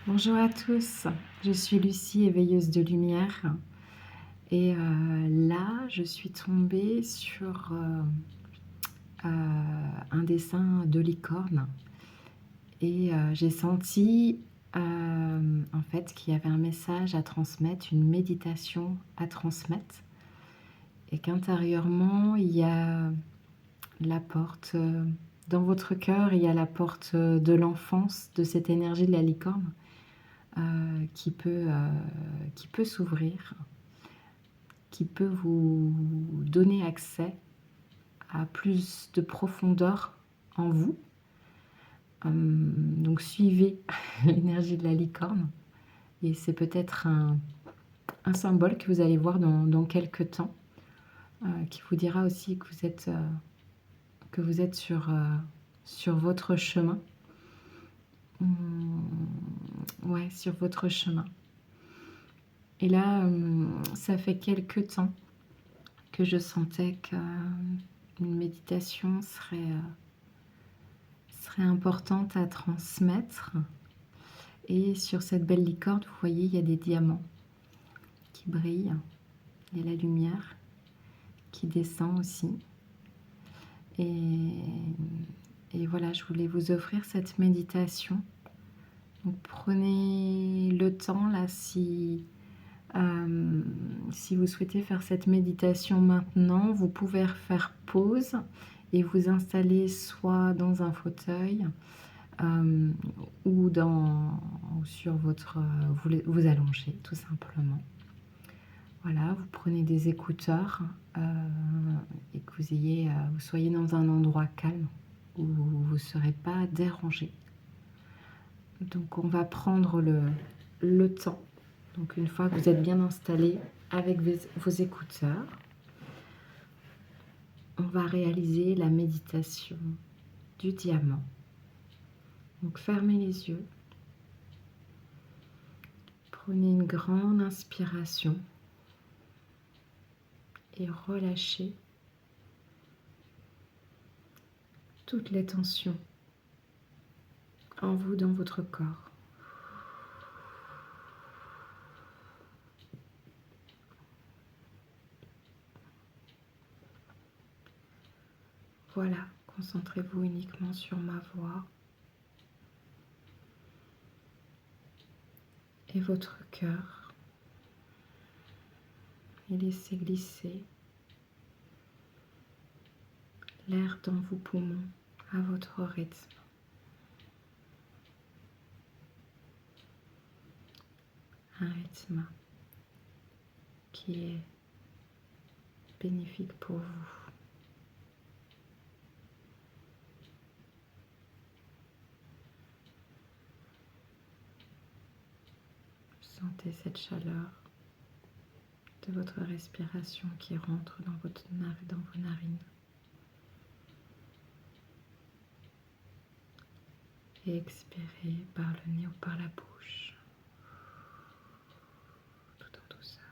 Bonjour à tous, je suis Lucie, éveilleuse de lumière. Et là, je suis tombée sur un dessin de licorne. Et j'ai senti en fait qu'il y avait un message à transmettre, une méditation à transmettre. Et qu'intérieurement, il y a la porte, dans votre cœur, il y a la porte de l'enfance, de cette énergie de la licorne. Qui peut s'ouvrir, qui peut vous donner accès à plus de profondeur en vous. Donc suivez l'énergie de la licorne et c'est peut-être un symbole que vous allez voir dans quelques temps qui vous dira aussi que vous êtes sur votre chemin. Ouais, sur votre chemin. Et là, ça fait quelques temps que je sentais qu'une méditation serait importante à transmettre. Et sur cette belle licorne, vous voyez, il y a des diamants qui brillent. Il y a la lumière qui descend aussi. Et voilà, je voulais vous offrir cette méditation. Donc prenez le temps là si vous souhaitez faire cette méditation maintenant, vous pouvez faire pause et vous installer soit dans un fauteuil ou sur votre... vous allonger tout simplement. Voilà, vous prenez des écouteurs et que vous soyez dans un endroit calme où vous ne serez pas dérangé. Donc on va prendre le temps. Donc une fois que vous êtes bien installé avec vos écouteurs, on va réaliser la méditation du diamant. Donc fermez les yeux. Prenez une grande inspiration et relâchez toutes les tensions en vous dans votre corps. Voilà, concentrez-vous uniquement sur ma voix et votre cœur et laissez glisser l'air dans vos poumons à votre rythme. Un rythme qui est bénéfique pour vous. Sentez cette chaleur de votre respiration qui rentre dans vos narines. Et expirez par le nez ou par la bouche, tout en douceur.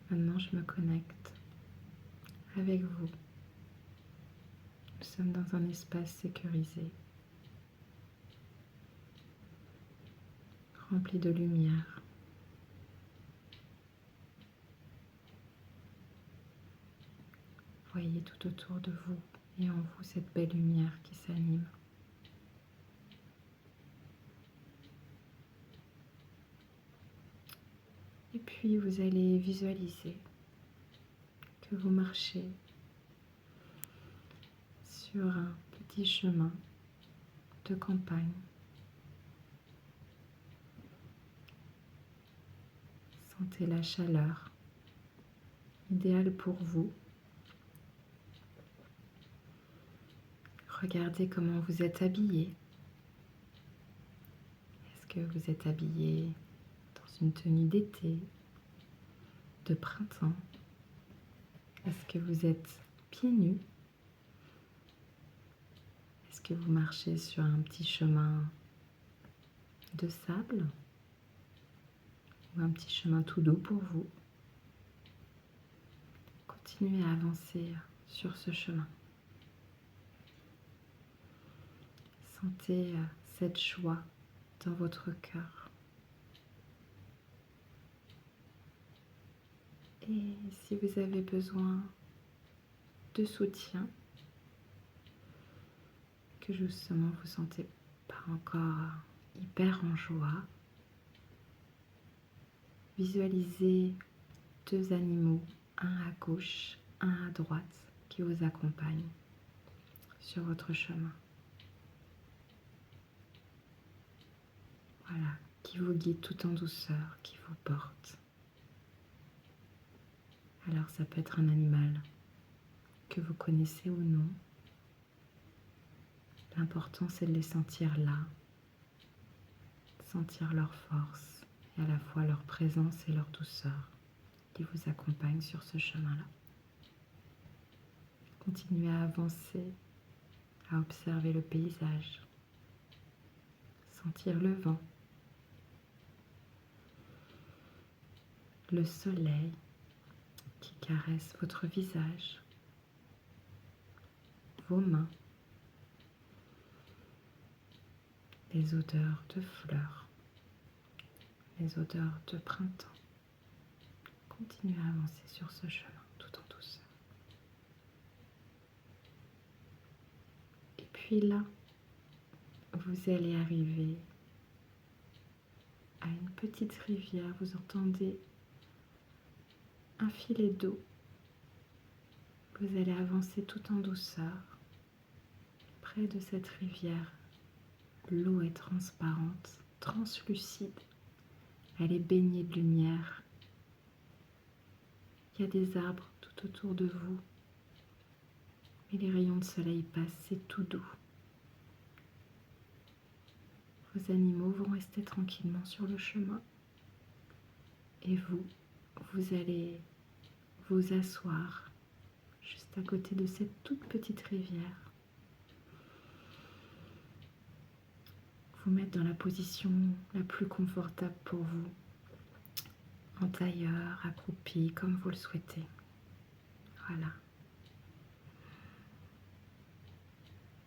Maintenant, je me connecte avec vous. Nous sommes dans un espace sécurisé, rempli de lumière. Voyez tout autour de vous et en vous cette belle lumière qui s'anime. Et puis vous allez visualiser que vous marchez sur un petit chemin de campagne. Sentez la chaleur idéale pour vous. Regardez comment vous êtes habillé. Est-ce que vous êtes habillé dans une tenue d'été, de printemps? Est-ce que vous êtes pieds nus? Est-ce que vous marchez sur un petit chemin de sable ou un petit chemin tout doux pour vous? Continuez à avancer sur ce chemin. Sentez cette joie dans votre cœur. Et si vous avez besoin de soutien, que justement vous ne sentez pas encore hyper en joie, visualisez 2 animaux, un à gauche, un à droite, qui vous accompagnent sur votre chemin. Voilà, qui vous guide tout en douceur, qui vous porte. Alors ça peut être un animal que vous connaissez ou non. L'important c'est de les sentir là, sentir leur force et à la fois leur présence et leur douceur qui vous accompagnent sur ce chemin-là. Continuez à avancer, à observer le paysage, sentir le vent, le soleil qui caresse votre visage, vos mains, les odeurs de fleurs, les odeurs de printemps. Continuez à avancer sur ce chemin tout en douceur. Et puis là, vous allez arriver à une petite rivière. Vous entendez un filet d'eau. Vous allez avancer tout en douceur. Près de cette rivière, l'eau est transparente, translucide. Elle est baignée de lumière. Il y a des arbres tout autour de vous. Et les rayons de soleil passent, c'est tout doux. Vos animaux vont rester tranquillement sur le chemin. Et vous allez vous asseoir juste à côté de cette toute petite rivière. Vous mettre dans la position la plus confortable pour vous, en tailleur, accroupi, comme vous le souhaitez. Voilà.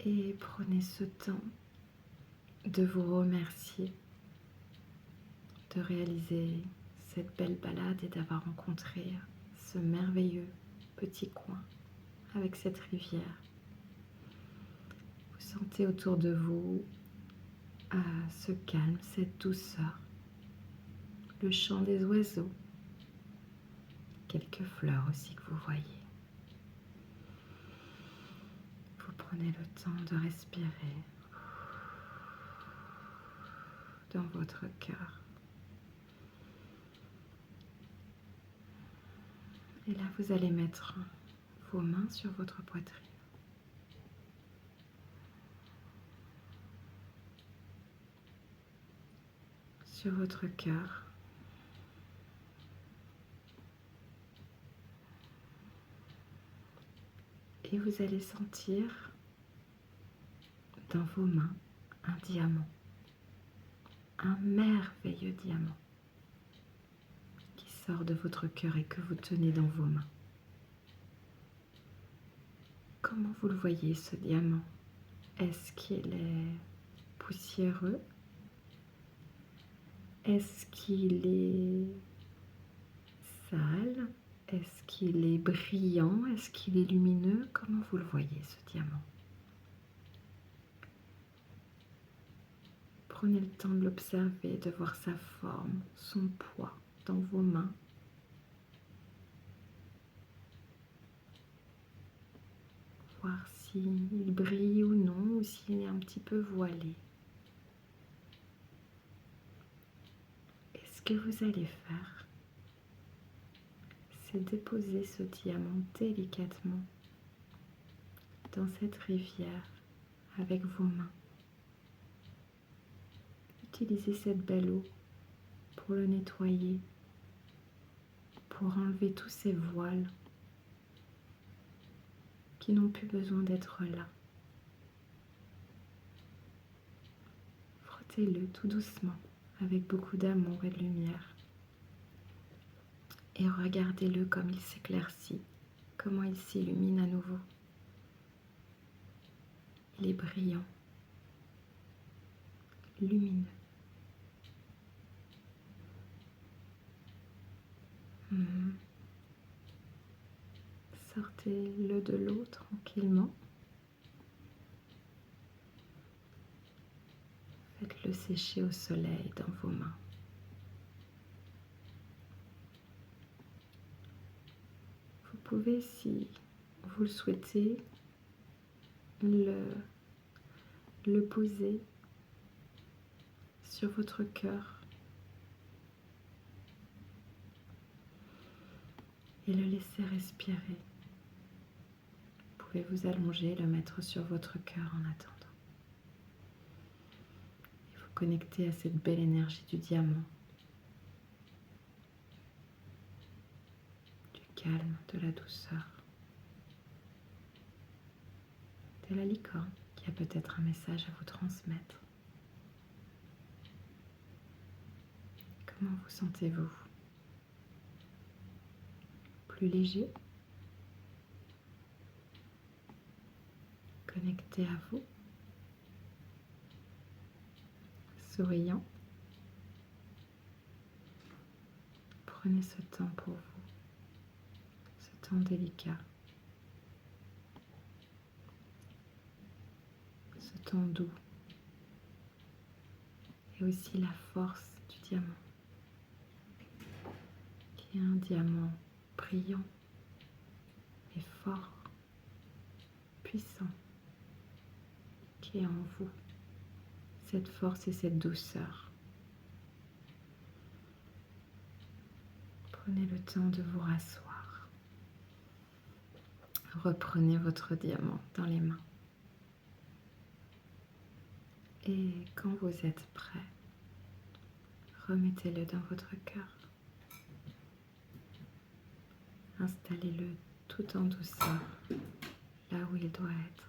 Et prenez ce temps de vous remercier de réaliser cette belle balade et d'avoir rencontré ce merveilleux petit coin avec cette rivière. Vous sentez autour de vous ce calme, cette douceur, le chant des oiseaux, quelques fleurs aussi que vous voyez. Vous prenez le temps de respirer dans votre cœur. Et là, vous allez mettre vos mains sur votre poitrine. Sur votre cœur. Et vous allez sentir dans vos mains un diamant. Un merveilleux diamant qui sort de votre cœur et que vous tenez dans vos mains. Comment vous le voyez, ce diamant? Est-ce qu'il est poussiéreux? Est-ce qu'il est sale? Est-ce qu'il est brillant? Est-ce qu'il est lumineux? Comment vous le voyez, ce diamant? Prenez le temps de l'observer, de voir sa forme, son poids dans vos mains. Voir s'il brille ou non, ou s'il est un petit peu voilé. Et ce que vous allez faire, c'est déposer ce diamant délicatement dans cette rivière avec vos mains. Utilisez cette belle eau pour le nettoyer, pour enlever tous ces voiles qui n'ont plus besoin d'être là. Frottez-le tout doucement avec beaucoup d'amour et de lumière. Et regardez-le comme il s'éclaircit, comment il s'illumine à nouveau. Il est brillant. lumineux. Mhm. Sortez-le de l'eau tranquillement. Faites-le sécher au soleil dans vos mains. Vous pouvez, si vous le souhaitez, le poser sur votre cœur et le laisser respirer. Vous pouvez vous allonger, le mettre sur votre cœur en attendant. Et vous connecter à cette belle énergie du diamant, du calme, de la douceur, de la licorne qui a peut-être un message à vous transmettre. Comment vous sentez-vous? Plus léger? Connecté à vous? Souriant? Prenez ce temps pour vous, ce temps délicat, ce temps doux, et aussi la force du diamant, qui est un diamant brillant et fort, puissant, qui est en vous, cette force et cette douceur. Prenez le temps de vous rasseoir. Reprenez votre diamant dans les mains. Et quand vous êtes prêt, remettez-le dans votre cœur. Installez-le tout en douceur, là où il doit être.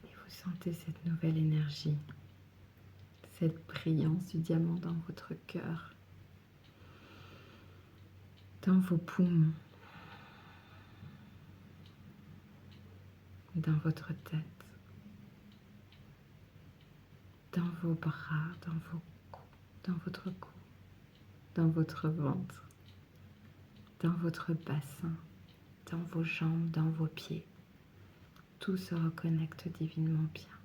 Et vous sentez cette nouvelle énergie, cette brillance du diamant dans votre cœur, dans vos poumons, dans votre tête, dans vos bras, dans votre cou, dans votre ventre, dans votre bassin, dans vos jambes, dans vos pieds. Tout se reconnecte divinement bien.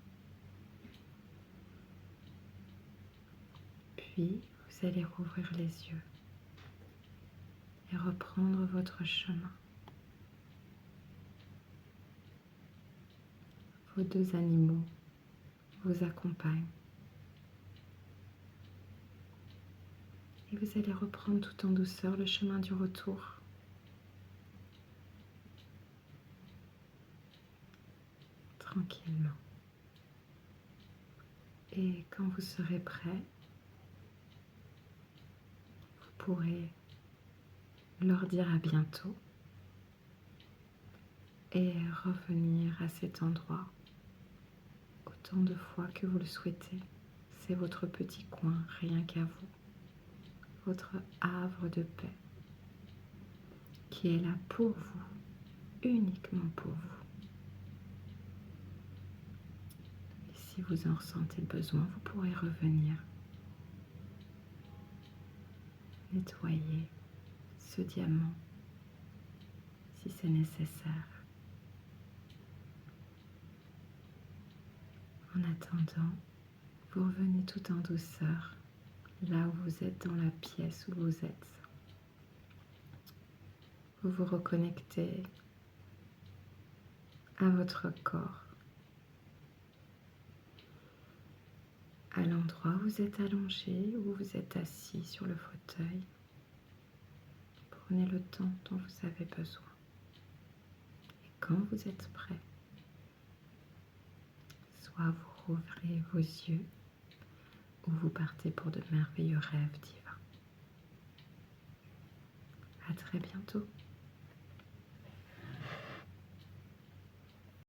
Puis, vous allez rouvrir les yeux et reprendre votre chemin. Vos deux animaux vous accompagnent. Et vous allez reprendre tout en douceur le chemin du retour. Tranquillement. Et quand vous serez prêt, vous pourrez leur dire à bientôt et revenir à cet endroit autant de fois que vous le souhaitez. C'est votre petit coin, rien qu'à vous, votre havre de paix qui est là pour vous, uniquement pour vous. Et si vous en ressentez le besoin, vous pourrez revenir nettoyer ce diamant si c'est nécessaire. En attendant, vous revenez tout en douceur là où vous êtes dans la pièce où vous êtes. Vous vous reconnectez à votre corps, à l'endroit où vous êtes allongé ou vous êtes assis sur le fauteuil. Prenez le temps dont vous avez besoin. Et quand vous êtes prêt, soit vous rouvrez vos yeux ou vous partez pour de merveilleux rêves divins. À très bientôt.